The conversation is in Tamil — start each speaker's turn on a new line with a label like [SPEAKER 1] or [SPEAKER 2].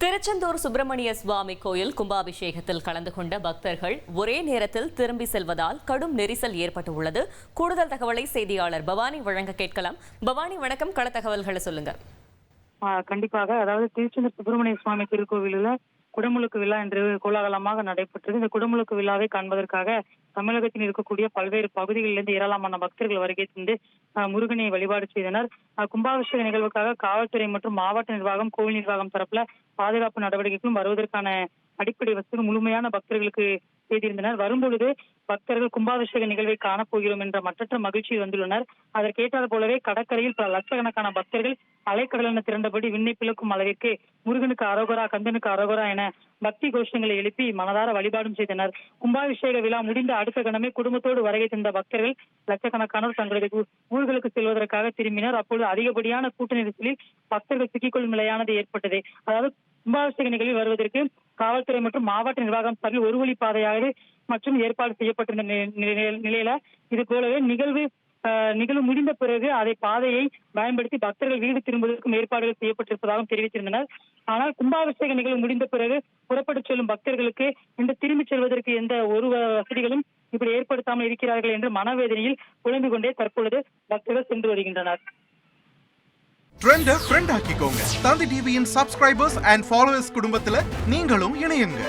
[SPEAKER 1] திருச்செந்தூர் சுப்பிரமணிய சுவாமி கோயில் கும்பாபிஷேகத்தில் கலந்து கொண்ட பக்தர்கள் ஒரே நேரத்தில் திரும்பி செல்வதால் கடும் நெரிசல் ஏற்பட்டுள்ளது. கூடுதல் தகவலை செய்தியாளர் பவானி வழங்க கேட்கலாம். பவானி, வணக்கம். கள தகவல்களை சொல்லுங்க.
[SPEAKER 2] கண்டிப்பாக. அதாவது திருச்செந்தூர் சுப்பிரமணிய சுவாமி திருக்கோவிலில் குடமுழுக்கு விழா என்று கோலாகலமாக நடைபெற்றது. இந்த குடமுழுக்கு விழாவை காண்பதற்காக தமிழகத்தில் இருக்கக்கூடிய பல்வேறு பகுதிகளிலிருந்து ஏராளமான பக்தர்கள் வருகை தந்து முருகனை வழிபாடு செய்தனர். கும்பாபிஷேக நிகழ்வுக்காக காவல்துறை மற்றும் மாவட்ட நிர்வாகம், கோவில் நிர்வாகம் தரப்புல பாதுகாப்பு நடவடிக்கைகளும் வருவதற்கான அடிப்படை வசதிகள் முழுமையான பக்தர்களுக்கு செய்திருந்தனர். வரும்பொழுது பக்தர்கள் கும்பாபிஷேக நிகழ்வை காணப்போகிறோம் என்ற மற்றற்ற மகிழ்ச்சியில் வந்துள்ளனர். அதற்கேற்றாது போலவே கடற்கரையில் பல லட்சக்கணக்கான பக்தர்கள் அலைக்கடலென திரண்டபடி விண்ணை பிளக்கும் அளவிற்கு முருகனுக்கு அரோகரா, கந்தனுக்கு அரோகரா என பக்தி கோஷங்களை எழுப்பி மனதார வழிபாடும் செய்தனர். கும்பாபிஷேக விழா முடிந்த அடுத்த கணமே குடும்பத்தோடு வருகை தந்த பக்தர்கள் லட்சக்கணக்கானோர் தங்களது ஊர்களுக்கு செல்வதற்காக திரும்பினர். அப்பொழுது அதிகப்படியான கூட்ட நெரிசலில் பக்தர்கள் சிக்கிக்கொள்ளும் நிலையானது ஏற்பட்டது. அதாவது கும்பாபிஷேக நிகழ்வில் வருவதற்கு காவல்துறை மற்றும் மாவட்ட நிர்வாகம் சார்பில் ஒரு வழி பாதையாக மற்றும் ஏற்பாடு செய்யப்பட்டிருந்த நிலையில இது போலவே நிகழ்வு முடிந்த பிறகு அதை பாதையை பயன்படுத்தி பக்தர்கள் வீடு திரும்புவதற்கும் ஏற்பாடுகள் செய்யப்பட்டிருப்பதாகவும் தெரிவித்திருந்தனர். ஆனால் கும்பாபிஷேக நிகழ்வு முடிந்த பிறகு புறப்பட்டு செல்லும் பக்தர்களுக்கு இந்த திரும்பிச் செல்வதற்கு எந்த ஒரு வசதிகளும் இப்படி ஏற்படுத்தாமல் இருக்கிறார்கள் என்று மனவேதனையில் புலம்பிக் கொண்டே தற்பொழுது பக்தர்கள் சென்று வருகின்றனர்.
[SPEAKER 3] ட்ரெண்ட ஃப்ரெண்ட் ஆக்கிக்கோங்க. தந்தி டிவியின் சப்ஸ்கிரைபர்ஸ் அண்ட் ஃபாலோவர்ஸ் குடும்பத்துல நீங்களும் இணையுங்க.